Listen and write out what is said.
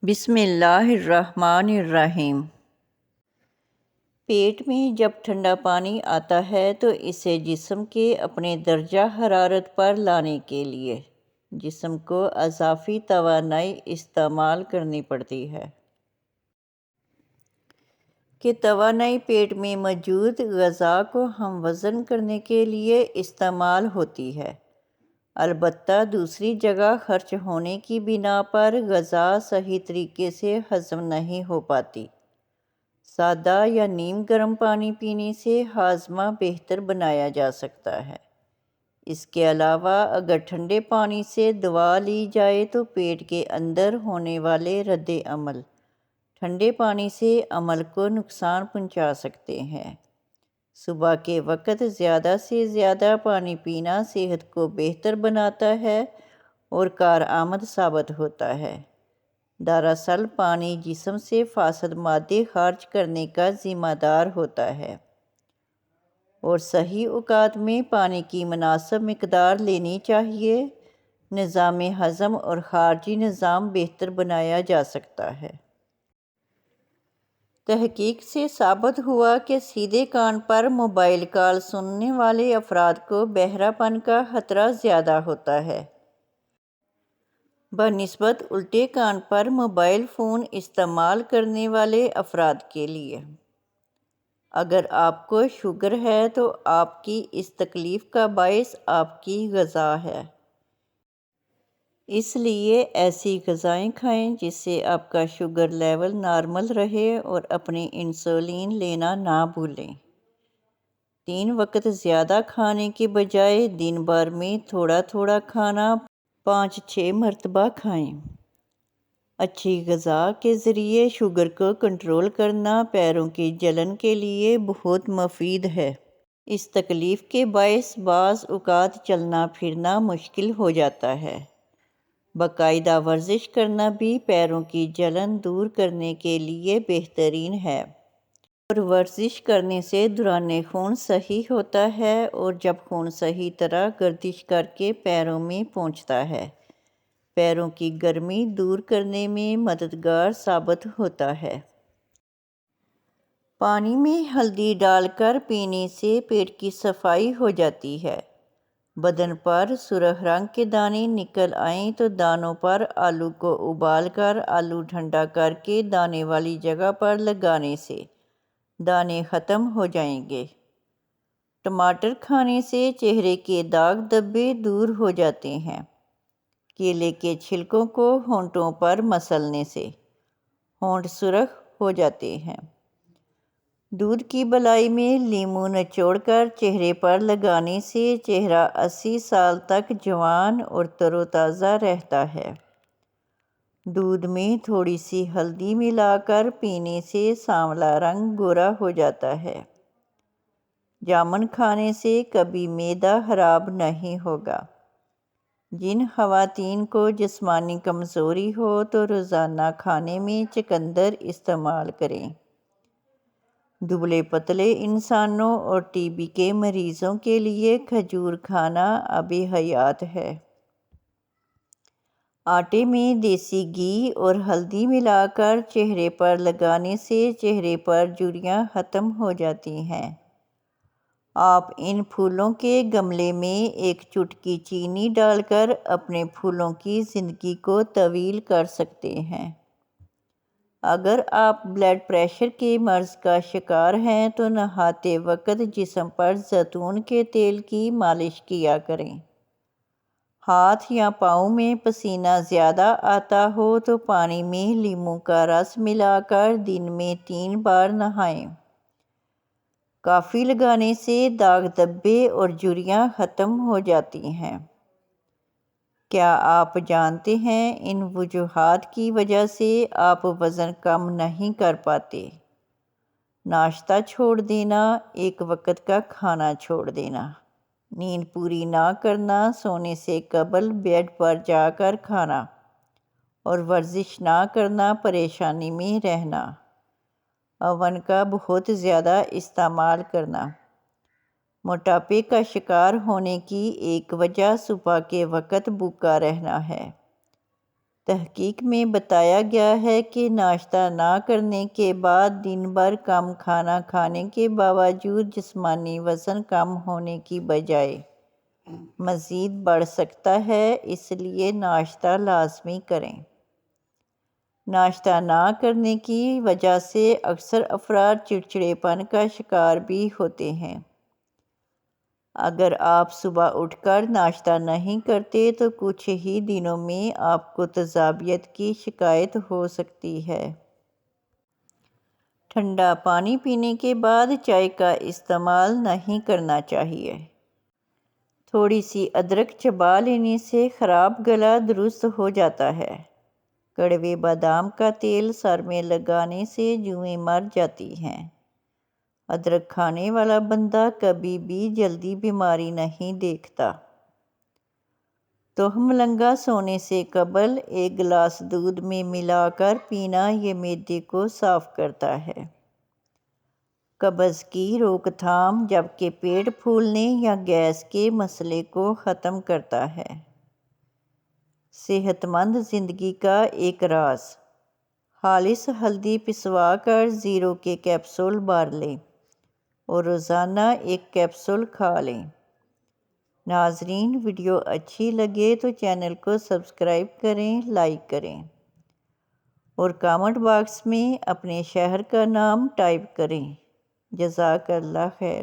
بسم اللہ الرحمن الرحیم۔ پیٹ میں جب ٹھنڈا پانی آتا ہے تو اسے جسم کے اپنے درجہ حرارت پر لانے کے لیے جسم کو اضافی توانائی استعمال کرنی پڑتی ہے کہ توانائی پیٹ میں موجود غذا کو ہم وزن کرنے کے لیے استعمال ہوتی ہے۔ البتہ دوسری جگہ خرچ ہونے کی بنا پر غذا صحیح طریقے سے ہضم نہیں ہو پاتی۔ سادہ یا نیم گرم پانی پینے سے ہاضمہ بہتر بنایا جا سکتا ہے۔ اس کے علاوہ اگر ٹھنڈے پانی سے دوا لی جائے تو پیٹ کے اندر ہونے والے رد عمل ٹھنڈے پانی سے عمل کو نقصان پہنچا سکتے ہیں۔ صبح کے وقت زیادہ سے زیادہ پانی پینا صحت کو بہتر بناتا ہے اور کارآمد ثابت ہوتا ہے۔ دراصل پانی جسم سے فاسد مادے خارج کرنے کا ذمہ دار ہوتا ہے اور صحیح اوقات میں پانی کی مناسب مقدار لینی چاہیے۔ نظام ہضم اور خارجی نظام بہتر بنایا جا سکتا ہے۔ تحقیق سے ثابت ہوا کہ سیدھے کان پر موبائل کال سننے والے افراد کو بہرا پن کا خطرہ زیادہ ہوتا ہے بنسبت الٹے کان پر موبائل فون استعمال کرنے والے افراد کے لیے۔ اگر آپ کو شوگر ہے تو آپ کی اس تکلیف کا باعث آپ کی غذا ہے۔ اس لیے ایسی غذائیں کھائیں جس سے آپ کا شوگر لیول نارمل رہے اور اپنی انسولین لینا نہ بھولیں۔ 3 وقت زیادہ کھانے کے بجائے دن بھر میں تھوڑا تھوڑا کھانا 5-6 مرتبہ کھائیں۔ اچھی غذا کے ذریعے شوگر کو کنٹرول کرنا پیروں کی جلن کے لیے بہت مفید ہے۔ اس تکلیف کے باعث بعض اوقات چلنا پھرنا مشکل ہو جاتا ہے۔ باقاعدہ ورزش کرنا بھی پیروں کی جلن دور کرنے کے لیے بہترین ہے۔ اور ورزش کرنے سے دوران خون صحیح ہوتا ہے اور جب خون صحیح طرح گردش کر کے پیروں میں پہنچتا ہے پیروں کی گرمی دور کرنے میں مددگار ثابت ہوتا ہے۔ پانی میں ہلدی ڈال کر پینے سے پیٹ کی صفائی ہو جاتی ہے۔ بدن پر سرخ رنگ کے دانے نکل آئیں تو دانوں پر آلو کو ابال کر آلو ٹھنڈا کر کے دانے والی جگہ پر لگانے سے دانے ختم ہو جائیں گے۔ ٹماٹر کھانے سے چہرے کے داغ دھبے دور ہو جاتے ہیں۔ کیلے کے چھلکوں کو ہونٹوں پر مسلنے سے ہونٹ سرخ ہو جاتے ہیں۔ دودھ کی بلائی میں لیموں نچوڑ کر چہرے پر لگانے سے چہرہ 80 سال تک جوان اور تر و تازہ رہتا ہے۔ دودھ میں تھوڑی سی ہلدی ملا کر پینے سے سانولا رنگ گورا ہو جاتا ہے۔ جامن کھانے سے کبھی معدہ خراب نہیں ہوگا۔ جن خواتین کو جسمانی کمزوری ہو تو روزانہ کھانے میں چقندر استعمال کریں۔ دبلے پتلے انسانوں اور ٹی بی کے مریضوں کے لیے کھجور کھانا آب حیات ہے۔ آٹے میں دیسی گھی اور ہلدی ملا کر چہرے پر لگانے سے چہرے پر جھریاں ختم ہو جاتی ہیں۔ آپ ان پھولوں کے گملے میں ایک چٹکی چینی ڈال کر اپنے پھولوں کی زندگی کو طویل کر سکتے ہیں۔ اگر آپ بلڈ پریشر کے مرض کا شکار ہیں تو نہاتے وقت جسم پر زیتون کے تیل کی مالش کیا کریں۔ ہاتھ یا پاؤں میں پسینہ زیادہ آتا ہو تو پانی میں لیموں کا رس ملا کر دن میں 3 بار نہائیں۔ کافی لگانے سے داغ دھبے اور جھریاں ختم ہو جاتی ہیں۔ کیا آپ جانتے ہیں ان وجوہات کی وجہ سے آپ وزن کم نہیں کر پاتے؟ ناشتہ چھوڑ دینا، ایک وقت کا کھانا چھوڑ دینا، نیند پوری نہ کرنا، سونے سے قبل بیڈ پر جا کر کھانا اور ورزش نہ کرنا، پریشانی میں رہنا، اوون کا بہت زیادہ استعمال کرنا۔ موٹاپے کا شکار ہونے کی ایک وجہ صبح کے وقت بھوکا رہنا ہے۔ تحقیق میں بتایا گیا ہے کہ ناشتہ نہ کرنے کے بعد دن بھر کم کھانا کھانے کے باوجود جسمانی وزن کم ہونے کی بجائے مزید بڑھ سکتا ہے، اس لیے ناشتہ لازمی کریں۔ ناشتہ نہ کرنے کی وجہ سے اکثر افراد چڑچڑے پن کا شکار بھی ہوتے ہیں۔ اگر آپ صبح اٹھ کر ناشتہ نہیں کرتے تو کچھ ہی دنوں میں آپ کو تیزابیت کی شکایت ہو سکتی ہے۔ ٹھنڈا پانی پینے کے بعد چائے کا استعمال نہیں کرنا چاہیے۔ تھوڑی سی ادرک چبا لینے سے خراب گلا درست ہو جاتا ہے۔ کڑوے بادام کا تیل سر میں لگانے سے جوئیں مر جاتی ہیں۔ ادرک کھانے والا بندہ کبھی بھی جلدی بیماری نہیں دیکھتا۔ تہم لنگا سونے سے قبل ایک گلاس دودھ میں ملا کر پینا یہ معدے کو صاف کرتا ہے۔ قبض کی روک تھام جبکہ پیٹ پھولنے یا گیس کے مسئلے کو ختم کرتا ہے۔ صحت مند زندگی کا ایک راز: خالص ہلدی پسوا کر زیرو کے کیپسول بھر لیں اور روزانہ ایک کیپسول کھا لیں۔ ناظرین، ویڈیو اچھی لگے تو چینل کو سبسکرائب کریں، لائک کریں اور کامنٹ باکس میں اپنے شہر کا نام ٹائپ کریں۔ جزاک اللہ خیر۔